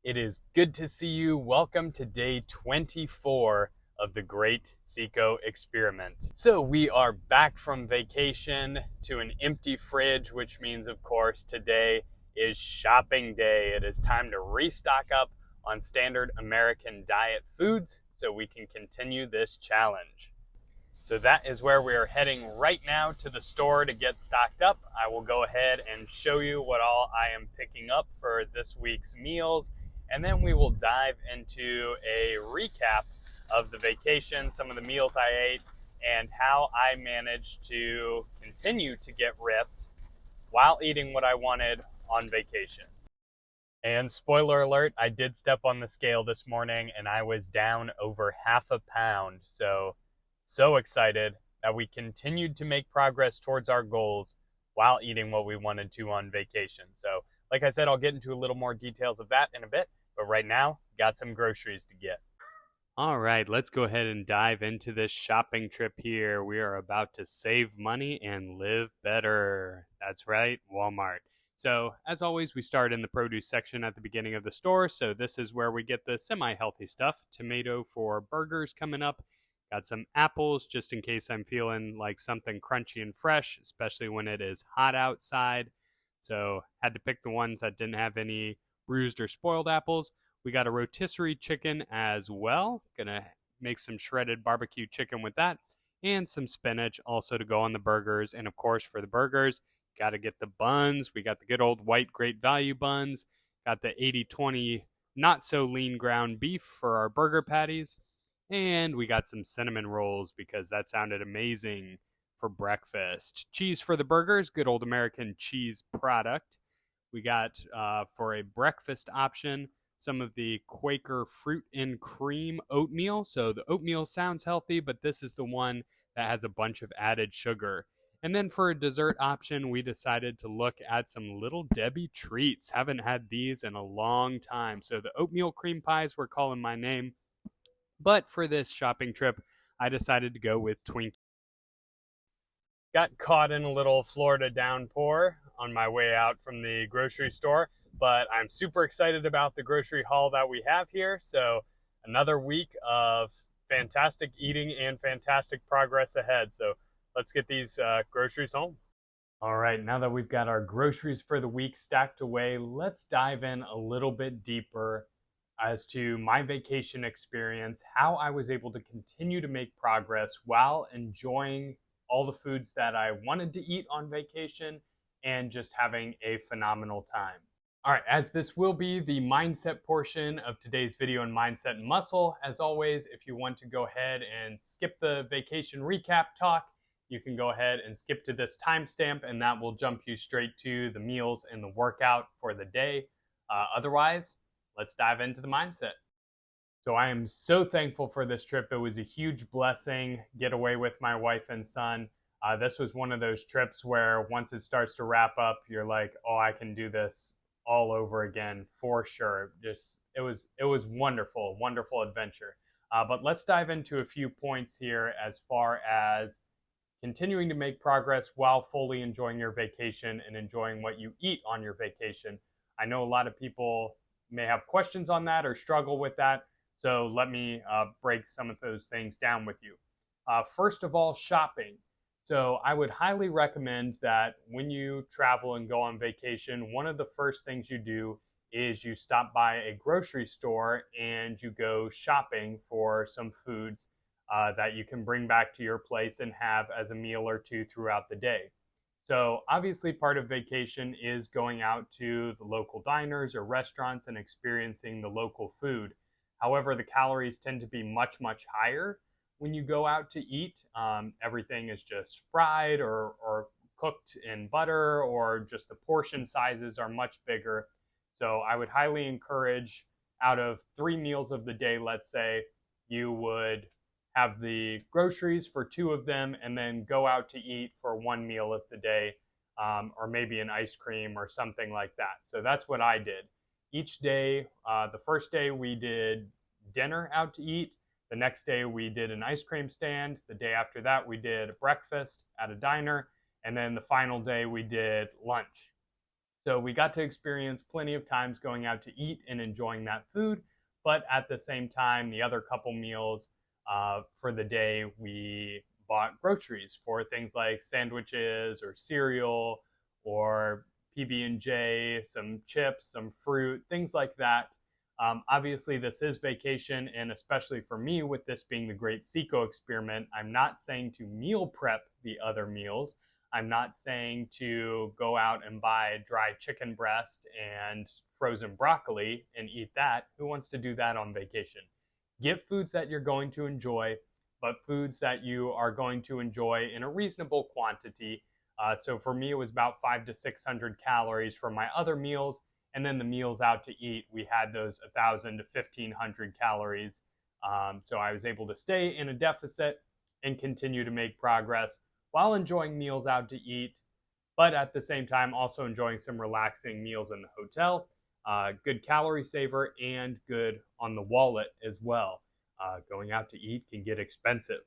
It is good to see you. Welcome to day 24 of the Great CICO Experiment. So we are back from vacation to an empty fridge, which means, of course, today is shopping day. It is time to restock up on standard American diet foods so we can continue this challenge. So that is where we are heading right now, to the store to get stocked up. I will go ahead and show you what all I am picking up for this week's meals, and then we will dive into a recap of the vacation, some of the meals I ate, and how I managed to continue to get ripped while eating what I wanted on vacation. And spoiler alert, I did step on the scale this morning and I was down over half a pound. So excited that we continued to make progress towards our goals while eating what we wanted to on vacation. So, like I said, I'll get into a little more details of that in a bit, but right now, got some groceries to get. All right, let's go ahead and dive into this shopping trip here. We are about to save money and live better. That's right, Walmart. So, as always, we start in the produce section at the beginning of the store. So, this is where we get the semi-healthy stuff. Tomato for burgers coming up. Got some apples just in case I'm feeling like something crunchy and fresh, especially when it is hot outside. So, had to pick the ones that didn't have any bruised or spoiled apples. We got a rotisserie chicken as well. Gonna make some shredded barbecue chicken with that. And some spinach also to go on the burgers. And of course, for the burgers, got to get the buns. We got the good old white great value buns. Got the 80/20 not so lean ground beef for our burger patties. And we got some cinnamon rolls because that sounded amazing for breakfast. Cheese for the burgers, good old American cheese product. We got for a breakfast option some of the Quaker fruit and cream oatmeal. So the oatmeal sounds healthy, but this is the one that has a bunch of added sugar. And then for a dessert option, we decided to look at some Little Debbie treats. Haven't had these in a long time. So the oatmeal cream pies were calling my name. But for this shopping trip, I decided to go with Twinkies. Got caught in a little Florida downpour on my way out from the grocery store, but I'm super excited about the grocery haul that we have here. So another week of fantastic eating and fantastic progress ahead. So let's get these groceries home. All right, now that we've got our groceries for the week stacked away, let's dive in a little bit deeper as to my vacation experience, how I was able to continue to make progress while enjoying all the foods that I wanted to eat on vacation and just having a phenomenal time. All right, as this will be the mindset portion of today's video on mindset and muscle, as always, if you want to go ahead and skip the vacation recap talk, you can go ahead and skip to this timestamp and that will jump you straight to the meals and the workout for the day. Otherwise, let's dive into the mindset. So I am so thankful for this trip. It was a huge blessing, get away with my wife and son. This was one of those trips where once it starts to wrap up, you're like, oh, I can do this all over again for sure. It was wonderful, wonderful adventure. But let's dive into a few points here as far as continuing to make progress while fully enjoying your vacation and enjoying what you eat on your vacation. I know a lot of people may have questions on that or struggle with that. So let me break some of those things down with you. First of all, shopping. So I would highly recommend that when you travel and go on vacation, one of the first things you do is you stop by a grocery store and you go shopping for some foods that you can bring back to your place and have as a meal or two throughout the day. So obviously part of vacation is going out to the local diners or restaurants and experiencing the local food. However, the calories tend to be much, much higher when you go out to eat. Everything is just fried or cooked in butter, or just the portion sizes are much bigger. So I would highly encourage, out of 3 meals of the day, let's say, you would have the groceries for 2 of them and then go out to eat for 1 meal of the day, or maybe an ice cream or something like that. So that's what I did. Each day, the first day we did dinner out to eat. The next day we did an ice cream stand. The day after that we did breakfast at a diner. And then the final day we did lunch. So we got to experience plenty of times going out to eat and enjoying that food. But at the same time, the other couple meals for the day, we bought groceries for things like sandwiches or cereal or PB&J, some chips, some fruit, things like that. Obviously, this is vacation, and especially for me, with this being the Great CICO experiment, I'm not saying to meal prep the other meals. I'm not saying to go out and buy dry chicken breast and frozen broccoli and eat that. Who wants to do that on vacation? Get foods that you're going to enjoy, but foods that you are going to enjoy in a reasonable quantity. So for me, it was about 500 to 600 calories for my other meals. And then the meals out to eat, we had those 1,000 to 1,500 calories. So I was able to stay in a deficit and continue to make progress while enjoying meals out to eat, but at the same time also enjoying some relaxing meals in the hotel. Good calorie saver and good on the wallet as well. Going out to eat can get expensive.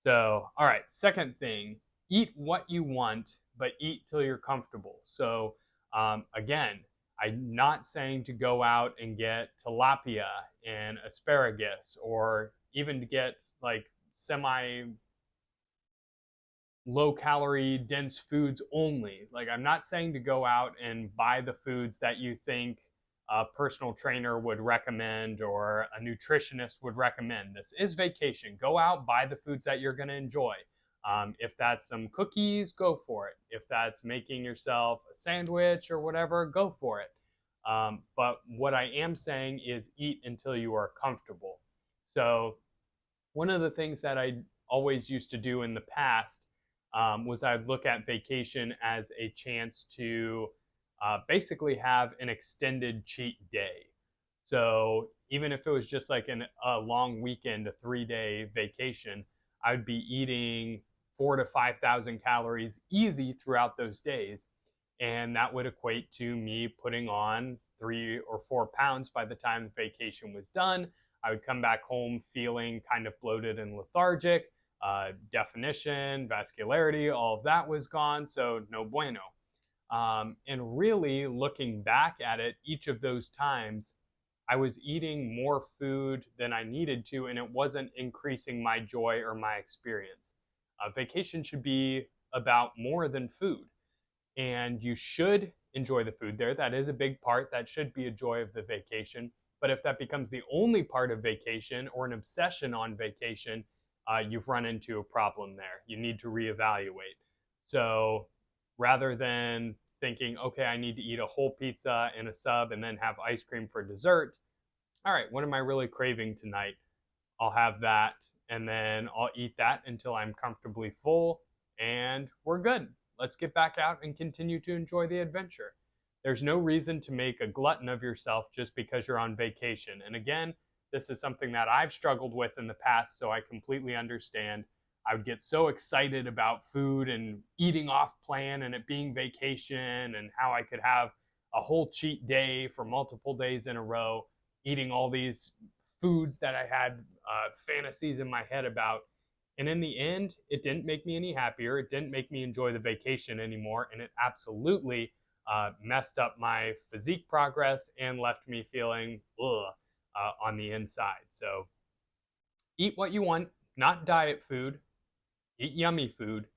So, all right, second thing, eat what you want, but eat till you're comfortable. So, again, I'm not saying to go out and get tilapia and asparagus or even to get like semi low calorie dense foods only. Like, I'm not saying to go out and buy the foods that you think a personal trainer would recommend or a nutritionist would recommend. This is vacation. Go out, buy the foods that you're going to enjoy. If that's some cookies, go for it. If that's making yourself a sandwich or whatever, go for it. But what I am saying is eat until you are comfortable. So one of the things that I always used to do in the past was I'd look at vacation as a chance to basically have an extended cheat day. So even if it was just like a long weekend, a 3-day vacation, I'd be eating 4,000 to 5,000 calories easy throughout those days. And that would equate to me putting on 3 or 4 pounds by the time the vacation was done. I would come back home feeling kind of bloated and lethargic. Definition, vascularity, all of that was gone, so no bueno. And really looking back at it, each of those times, I was eating more food than I needed to, and it wasn't increasing my joy or my experience. Vacation should be about more than food, and you should enjoy the food there. That is a big part. That should be a joy of the vacation. But if that becomes the only part of vacation or an obsession on vacation, you've run into a problem there. You need to reevaluate. So rather than thinking, okay, I need to eat a whole pizza and a sub and then have ice cream for dessert, all right, what am I really craving tonight? I'll have that and then I'll eat that until I'm comfortably full and we're good. Let's get back out and continue to enjoy the adventure. There's no reason to make a glutton of yourself just because you're on vacation. And again, this is something that I've struggled with in the past, so I completely understand. I would get so excited about food and eating off plan and it being vacation and how I could have a whole cheat day for multiple days in a row, eating all these foods that I had fantasies in my head about. And in the end, it didn't make me any happier. It didn't make me enjoy the vacation anymore. And it absolutely messed up my physique progress and left me feeling on the inside. So eat what you want, not diet food. Eat yummy food,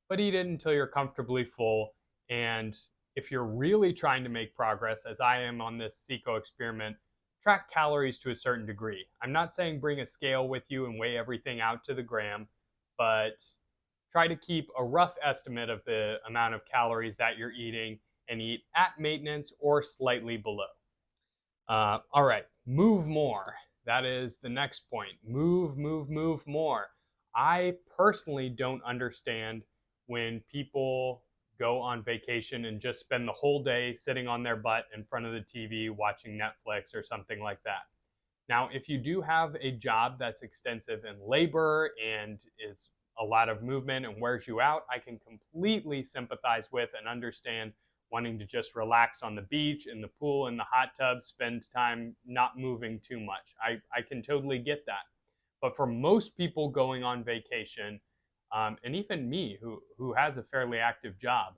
but eat it until you're comfortably full. And if you're really trying to make progress, as I am on this CICO experiment, track calories to a certain degree. I'm not saying bring a scale with you and weigh everything out to the gram, but try to keep a rough estimate of the amount of calories that you're eating and eat at maintenance or slightly below. All right, move more. That is the next point. Move more. I personally don't understand when people go on vacation and just spend the whole day sitting on their butt in front of the TV watching Netflix or something like that. Now, if you do have a job that's extensive in labor and is a lot of movement and wears you out, I can completely sympathize with and understand wanting to just relax on the beach, in the pool, in the hot tub, spend time not moving too much. I can totally get that. But for most people going on vacation, and even me, who has a fairly active job,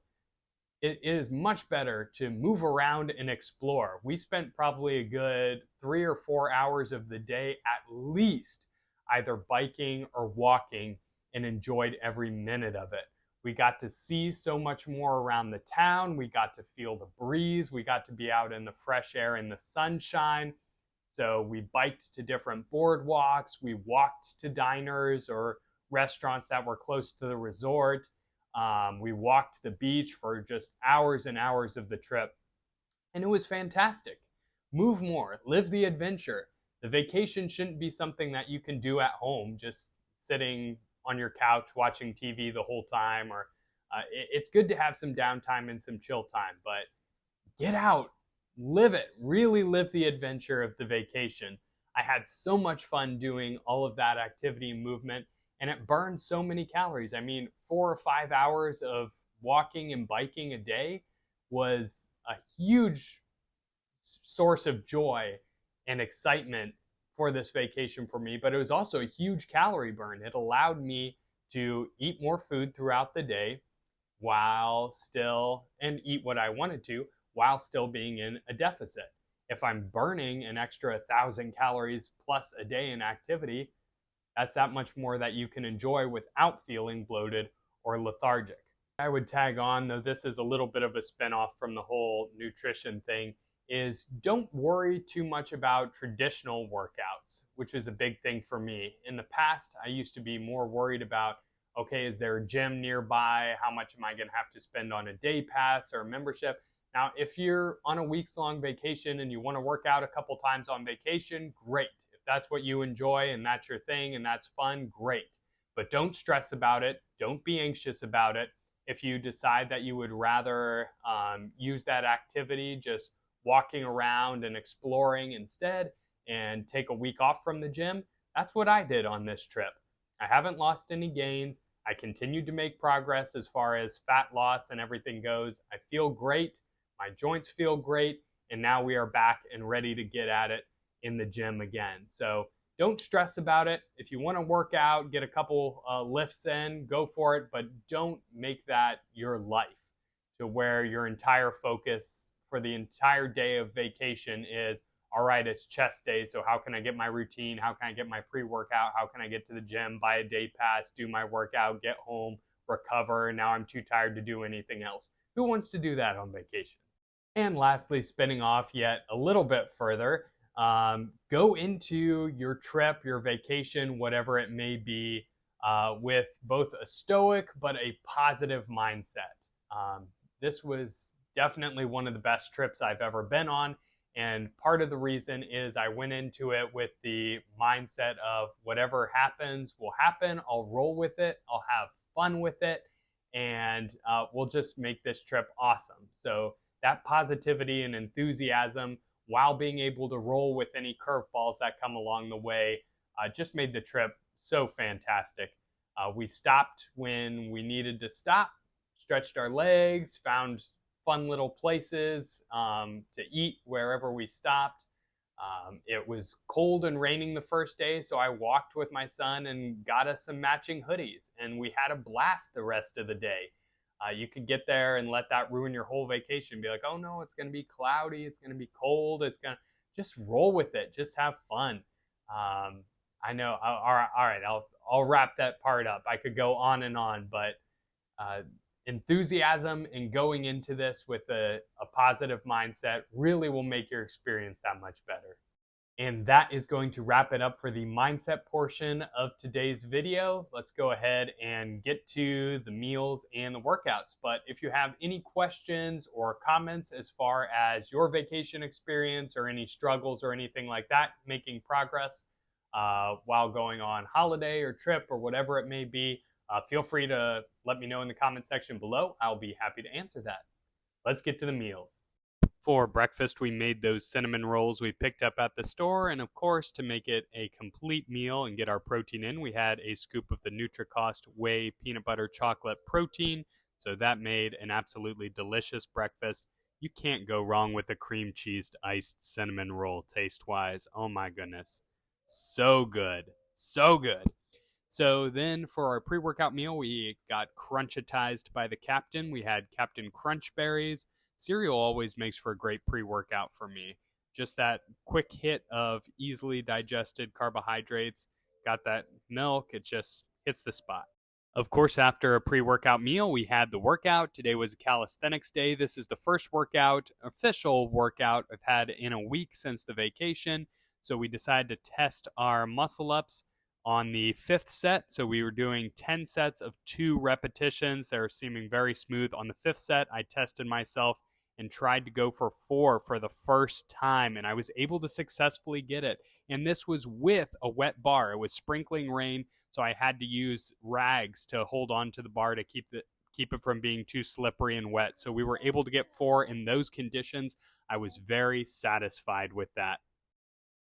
it is much better to move around and explore. We spent probably a good 3 or 4 hours of the day at least either biking or walking and enjoyed every minute of it. We got to see so much more around the town. We got to feel the breeze. We got to be out in the fresh air in the sunshine. So we biked to different boardwalks. We walked to diners or restaurants that were close to the resort. We walked the beach for just hours and hours of the trip, and it was fantastic. Move more, live the adventure. The vacation shouldn't be something that you can do at home, just sitting on your couch watching TV the whole time. Or it's good to have some downtime and some chill time, but get out, live it, really live the adventure of the vacation. I had so much fun doing all of that activity and movement, and it burned so many calories. I mean, 4 or 5 hours of walking and biking a day was a huge source of joy and excitement for this vacation for me, but it was also a huge calorie burn. It allowed me to eat more food throughout the day while still, and eat what I wanted to while still being in a deficit. If I'm burning an extra 1,000 calories plus a day in activity, that's that much more that you can enjoy without feeling bloated or lethargic. I would tag on, though this is a little bit of a spinoff from the whole nutrition thing, is don't worry too much about traditional workouts, which is a big thing for me. In the past, I used to be more worried about, okay, is there a gym nearby? How much am I going to have to spend on a day pass or a membership? Now, if you're on a weeks-long vacation and you want to work out a couple times on vacation, great. If that's what you enjoy and that's your thing and that's fun, great. But don't stress about it. Don't be anxious about it. If you decide that you would rather use that activity just walking around and exploring instead and take a week off from the gym, that's what I did on this trip. I haven't lost any gains. I continued to make progress as far as fat loss and everything goes. I feel great. My joints feel great. And now we are back and ready to get at it in the gym again. So don't stress about it. If you want to work out, get a couple lifts in, go for it, but don't make that your life to where your entire focus for the entire day of vacation is, all right, it's chest day, so how can I get my routine? How can I get my pre-workout? How can I get to the gym, buy a day pass, do my workout, get home, recover, and now I'm too tired to do anything else? Who wants to do that on vacation? And lastly, spinning off yet a little bit further, go into your trip, your vacation, whatever it may be, with both a stoic but a positive mindset. This was definitely one of the best trips I've ever been on. And part of the reason is I went into it with the mindset of whatever happens will happen. I'll roll with it. I'll have fun with it. And we'll just make this trip awesome. So that positivity and enthusiasm, while being able to roll with any curveballs that come along the way, just made the trip so fantastic. We stopped when we needed to stop, stretched our legs, found fun little places to eat wherever we stopped. It was cold and raining the first day, so I walked with my son and got us some matching hoodies, and we had a blast the rest of the day. You could get there and let that ruin your whole vacation. Be like, oh no, it's going to be cloudy, it's going to be cold, it's going to just roll with it, just have fun. I know. All right, I'll wrap that part up. I could go on and on, but enthusiasm and going into this with a positive mindset really will make your experience that much better. And that is going to wrap it up for the mindset portion of today's video. Let's go ahead and get to the meals and the workouts. But if you have any questions or comments as far as your vacation experience or any struggles or anything like that, making progress while going on holiday or trip or whatever it may be, feel free to let me know in the comment section below. I'll be happy to answer that. Let's get to the meals. For breakfast, we made those cinnamon rolls we picked up at the store, and of course, to make it a complete meal and get our protein in, we had a scoop of the Nutri-Cost whey peanut butter chocolate protein, so that made an absolutely delicious breakfast. You can't go wrong with a cream cheese iced cinnamon roll taste-wise. Oh my goodness. So good. So good. So then for our pre-workout meal, we got crunchitized by the captain. We had Captain Crunch Berries. Cereal always makes for a great pre-workout for me. Just that quick hit of easily digested carbohydrates. Got that milk. It just hits the spot. Of course, after a pre-workout meal, we had the workout. Today was a calisthenics day. This is the first official workout I've had in a week since the vacation. So we decided to test our muscle ups on the 5th set. So we were doing 10 sets of 2 repetitions. They were seeming very smooth. On the 5th set, I tested myself and tried to go for 4 for the first time, and I was able to successfully get it. And this was with a wet bar. It was sprinkling rain, so I had to use rags to hold on to the bar to keep it from being too slippery and wet. So we were able to get 4 in those conditions. I was very satisfied with that.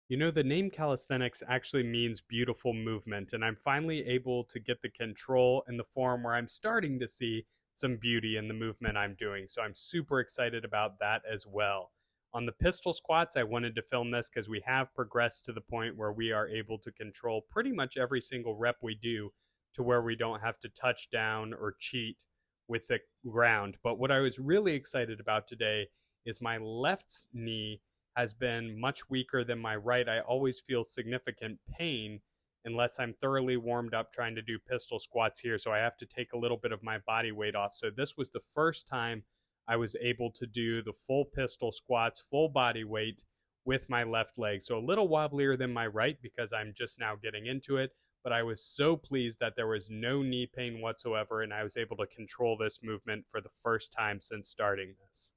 You know, the name calisthenics actually means beautiful movement, and I'm finally able to get the control in the form where I'm starting to see some beauty in the movement I'm doing. So I'm super excited about that as well. On the pistol squats, I wanted to film this because we have progressed to the point where we are able to control pretty much every single rep we do to where we don't have to touch down or cheat with the ground. But what I was really excited about today is my left knee has been much weaker than my right. I always feel significant pain unless I'm thoroughly warmed up trying to do pistol squats here, so I have to take a little bit of my body weight off. So this was the first time I was able to do the full pistol squats, full body weight with my left leg. So a little wobblier than my right because I'm just now getting into it, but I was so pleased that there was no knee pain whatsoever, and I was able to control this movement for the first time since starting this.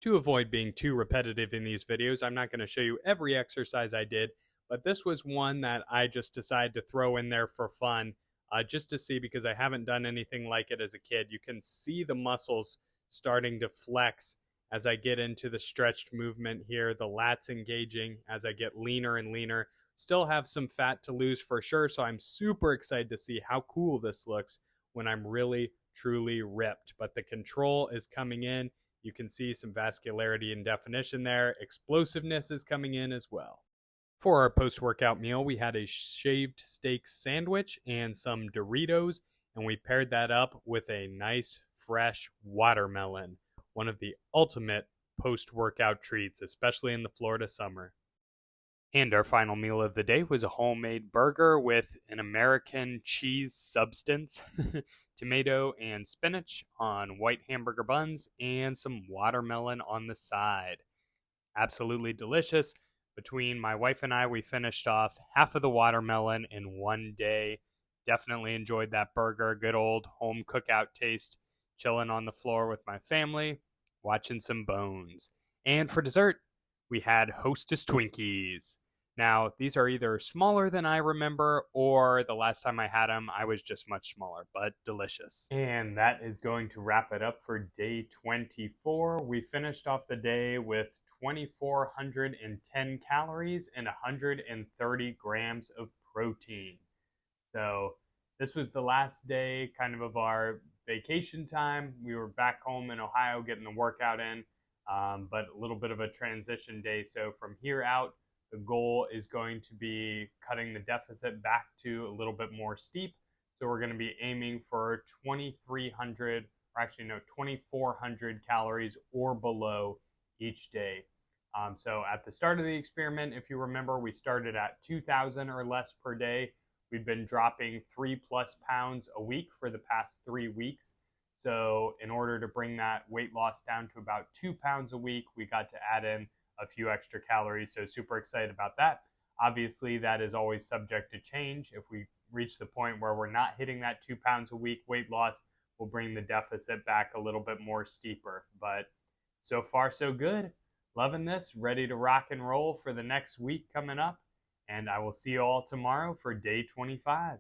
To avoid being too repetitive in these videos, I'm not going to show you every exercise I did, but this was one that I just decided to throw in there for fun, just to see, because I haven't done anything like it as a kid. You can see the muscles starting to flex as I get into the stretched movement here, the lats engaging as I get leaner and leaner. Still have some fat to lose for sure, so I'm super excited to see how cool this looks when I'm really, truly ripped. But the control is coming in. You can see some vascularity and definition there. Explosiveness is coming in as well. For our post-workout meal, we had a shaved steak sandwich and some Doritos, and we paired that up with a nice, fresh watermelon, one of the ultimate post-workout treats, especially in the Florida summer. And our final meal of the day was a homemade burger with an American cheese substance, tomato and spinach on white hamburger buns, and some watermelon on the side. Absolutely delicious. Between my wife and I, we finished off half of the watermelon in one day. Definitely enjoyed that burger. Good old home cookout taste. Chilling on the floor with my family, watching some Bones. And for dessert, we had Hostess Twinkies. Now, these are either smaller than I remember, or the last time I had them, I was just much smaller, but delicious. And that is going to wrap it up for day 24. We finished off the day with 2,410 calories and 130 grams of protein. So this was the last day kind of our vacation time. We were back home in Ohio getting the workout in, but a little bit of a transition day. So from here out, the goal is going to be cutting the deficit back to a little bit more steep. So we're going to be aiming for 2,400 calories or below each day. So at the start of the experiment, if you remember, we started at 2,000 or less per day. We've been dropping 3+ pounds a week for the past 3 weeks. So in order to bring that weight loss down to about 2 pounds a week, we got to add in a few extra calories. So super excited about that. Obviously, that is always subject to change. If we reach the point where we're not hitting that 2 pounds a week weight loss, we'll bring the deficit back a little bit more steeper. But so far, so good. Loving this. Ready to rock and roll for the next week coming up. And I will see you all tomorrow for day 25.